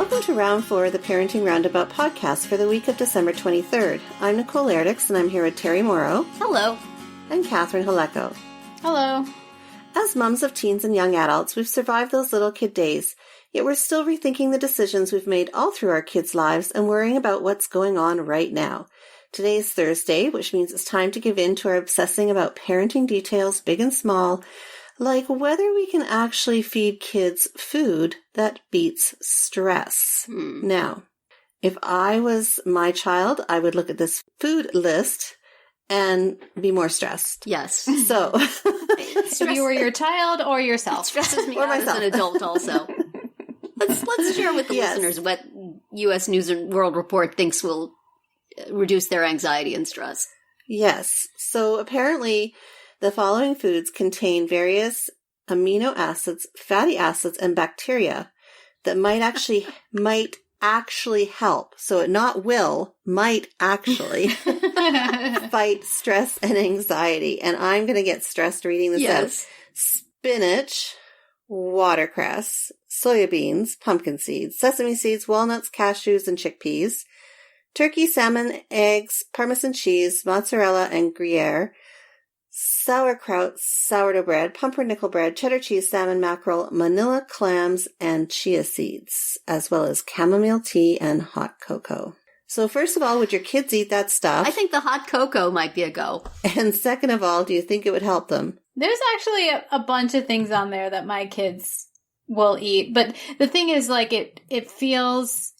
Welcome to Round 4 of the Parenting Roundabout podcast for the week of December 23rd. I'm Nicole Erdix, and I'm here with Terry Morrow. Hello. And Catherine Haleko. Hello. As mums of teens and young adults, we've survived those little kid days, yet we're still rethinking the decisions we've made all through our kids' lives and worrying about what's going on right now. Today's Thursday, which means it's time to give in to our obsessing about parenting details, big and small, like whether we can actually feed kids food that beats stress. Now, if I was my child, I would look at this food list and be more stressed. Yes. So, If you were your child or yourself. It stresses me Or out myself. as an adult also. Let's share with the listeners what U.S. News and World Report thinks will reduce their anxiety and stress. Yes. So apparently the following foods contain various amino acids, fatty acids, and bacteria that might actually help. So not will, might actually fight stress and anxiety. And I'm going to get stressed reading this out. Spinach, watercress, soybeans, pumpkin seeds, sesame seeds, walnuts, cashews, and chickpeas, turkey, salmon, eggs, Parmesan cheese, mozzarella, and Gruyere, sauerkraut, sourdough bread, pumpernickel bread, cheddar cheese, salmon, mackerel, manila clams, and chia seeds, as well as chamomile tea and hot cocoa. So first of all, would your kids eat that stuff? I think the hot cocoa might be a go. And second of all, do you think it would help them? There's actually a bunch of things on there that my kids will eat. But the thing is, like, it feels,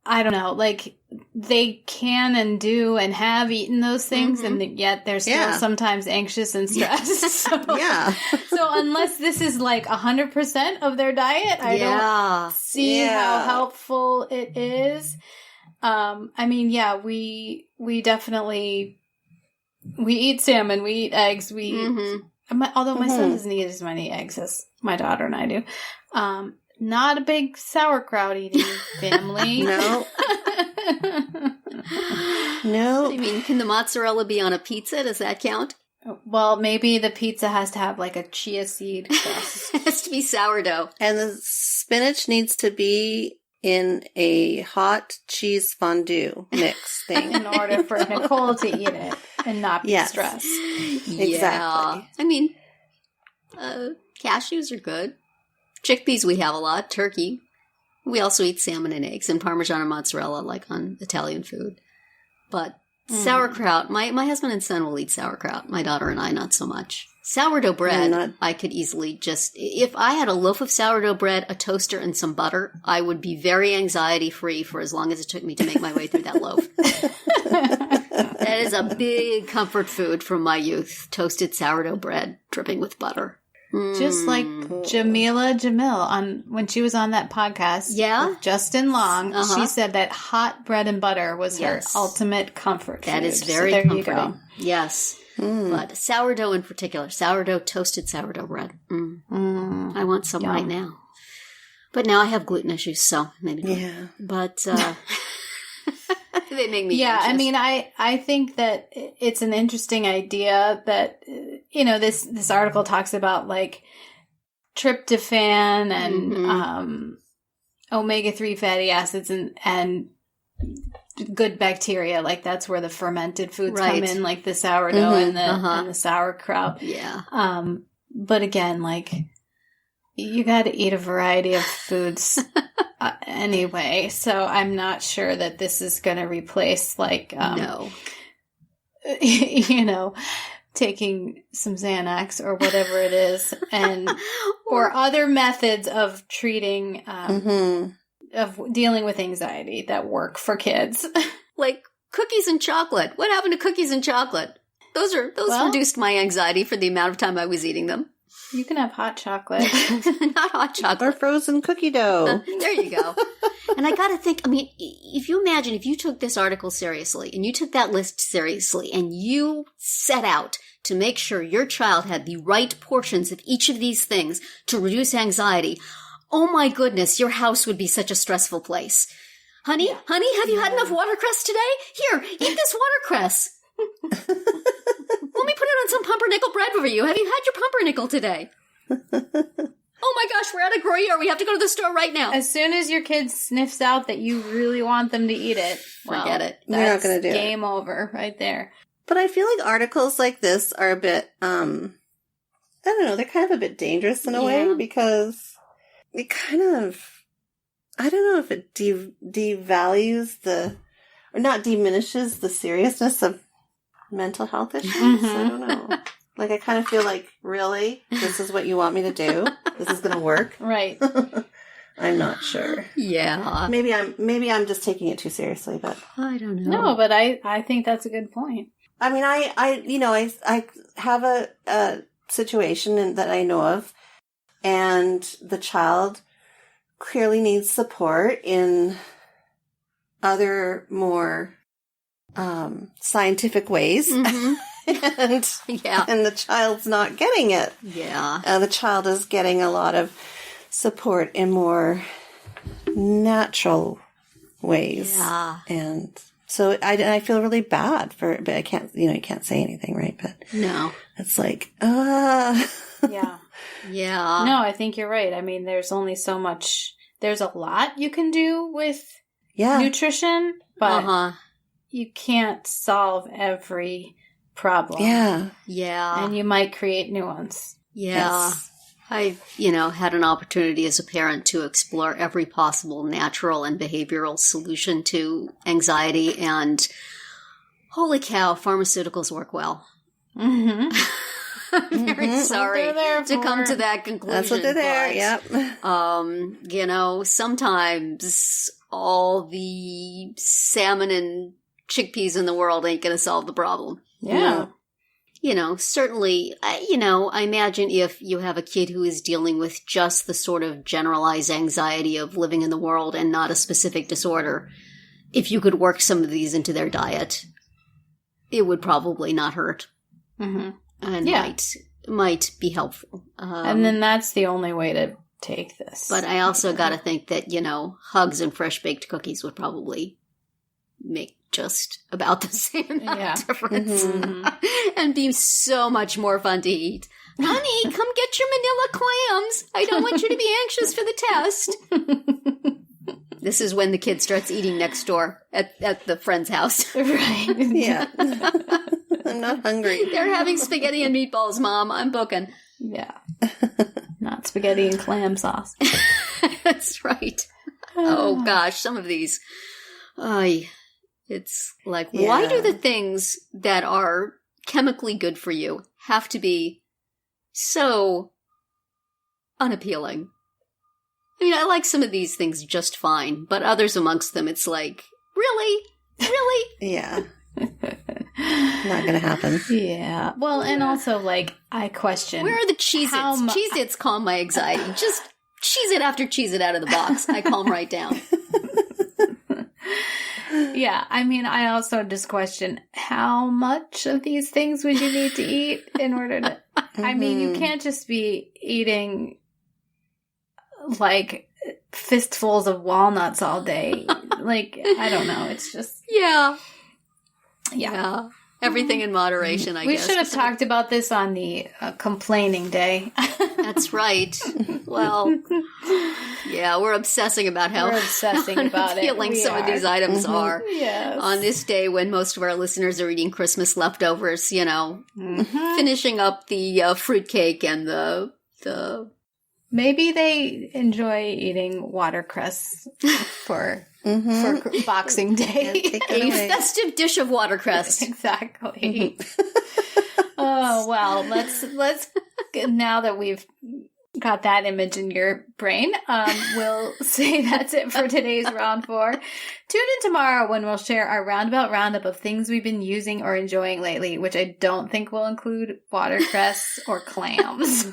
I don't know, like they can and do and have eaten those things, and yet they're still sometimes anxious and stressed. So unless this is like 100% of their diet, I don't see how helpful it is. I mean, we definitely, we eat salmon, we eat eggs, although my son doesn't eat as many eggs as my daughter and I do. Not a big sauerkraut eating family. No. No. I mean, can the mozzarella be on a pizza? Does that count? Well, maybe the pizza has to have like a chia seed crust. It has to be sourdough. And the spinach needs to be in a hot cheese fondue mix thing. In order for Nicole to eat it and not be stressed. Exactly. Yeah. I mean, cashews are good. Chickpeas we have a lot. Turkey. We also eat salmon and eggs and Parmesan and mozzarella like on Italian food. But sauerkraut, my husband and son will eat sauerkraut. My daughter and I, not so much. Sourdough bread, I could easily just, if I had a loaf of sourdough bread, a toaster, and some butter, I would be very anxiety-free for as long as it took me to make my way through that loaf. That is a big comfort food from my youth. Toasted sourdough bread, dripping with butter. Just like Jamila Jamil when she was on that podcast with Justin Long, she said that hot bread and butter was her ultimate comfort food. That is very comforting. You go. Yes. But sourdough in particular, toasted sourdough bread. I want some right now. But now I have gluten issues, so maybe not. Yeah. But they make me anxious. I mean, I think that it's an interesting idea that, this article talks about like tryptophan and omega-3 fatty acids and good bacteria. Like that's where the fermented foods come in, like the sourdough and the sauerkraut. Yeah. But again, like you got to eat a variety of foods anyway. So I'm not sure that this is going to replace like, taking some Xanax or whatever it is, and or other methods of treating, of dealing with anxiety that work for kids. Like cookies and chocolate. What happened to cookies and chocolate? Those reduced my anxiety for the amount of time I was eating them. You can have hot chocolate. Not hot chocolate. Or frozen cookie dough. There you go. And I got to think, I mean, if you imagine if you took this article seriously and you took that list seriously and you set out to make sure your child had the right portions of each of these things to reduce anxiety, oh my goodness, your house would be such a stressful place. Honey, have you had enough watercress today? Here, eat this watercress. Let me put it on some pumpernickel bread for you. Have you had your pumpernickel today? Oh my gosh, we're out of Gruyere. We have to go to the store right now. As soon as your kid sniffs out that you really want them to eat it, Forget it. You're not that's gonna do it. game over right there. But I feel like articles like this are a bit, I don't know, they're kind of a bit dangerous in a way because it kind of, I don't know if it devalues or not diminishes the seriousness of mental health issues. I don't know. Like, I kind of feel like, really? This is what you want me to do? This is going to work? Right. I'm not sure. Yeah. Maybe I'm just taking it too seriously, but I don't know. No, but I think that's a good point. I mean, I have a situation that I know of, and the child clearly needs support in other more scientific ways, and the child's not getting it. Yeah, the child is getting a lot of support in more natural ways, and so I feel really bad but I can't, you can't say anything, right? But no, it's like, Yeah. yeah. No, I think you're right. I mean, there's only so much. There's a lot you can do with nutrition, but you can't solve every problem. Yeah. And you might create new ones. Yeah. Yes. I've, had an opportunity as a parent to explore every possible natural and behavioral solution to anxiety, and holy cow, pharmaceuticals work well. Mm-hmm. I'm very sorry to come to that conclusion. That's what they're there, but, yep. Sometimes all the salmon and chickpeas in the world ain't going to solve the problem. Yeah. Certainly, I imagine if you have a kid who is dealing with just the sort of generalized anxiety of living in the world and not a specific disorder, if you could work some of these into their diet, it would probably not hurt. Mm-hmm. And might be helpful. And then that's the only way to take this. But I also got to think that, hugs and fresh baked cookies would probably make just about the same difference. Mm-hmm. And be so much more fun to eat. Honey, come get your manila clams. I don't want you to be anxious for the test. This is when the kid starts eating next door at the friend's house. Right. Yeah. I'm not hungry. They're having spaghetti and meatballs, Mom. I'm booking. Yeah. Not spaghetti and clam sauce. That's right. Oh, gosh. Some of these. It's like, why do the things that are chemically good for you have to be so unappealing? I mean, I like some of these things just fine, but others amongst them, it's like, really? Really? Yeah. Not gonna happen. Yeah. Well, and also, I question. Where are the Cheez-Its? Cheez-Its calm my anxiety. Just Cheez-It after Cheez-It out of the box. I calm right down. Yeah. I mean, I also just question how much of these things would you need to eat in order to. I mean, you can't just be eating fistfuls of walnuts all day. I don't know. It's just. Yeah. Yeah. Everything in moderation, I guess. We should have talked about this on the complaining day. That's right. Well, yeah, we're obsessing about how unappealing some of these items are. Yes. On this day when most of our listeners are eating Christmas leftovers, finishing up the fruitcake and the... Maybe they enjoy eating watercress for Boxing Day. A festive dish of watercress. Exactly. Oh, well, let's now that we've got that image in your brain, we'll say that's it for today's Round 4. Tune in tomorrow when we'll share our roundup of things we've been using or enjoying lately, which I don't think will include watercress or clams.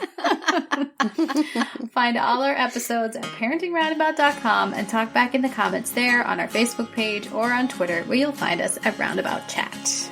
Find all our episodes at parentingroundabout.com and talk back in the comments there, on our Facebook page, or on Twitter, where you'll find us at Roundabout Chat.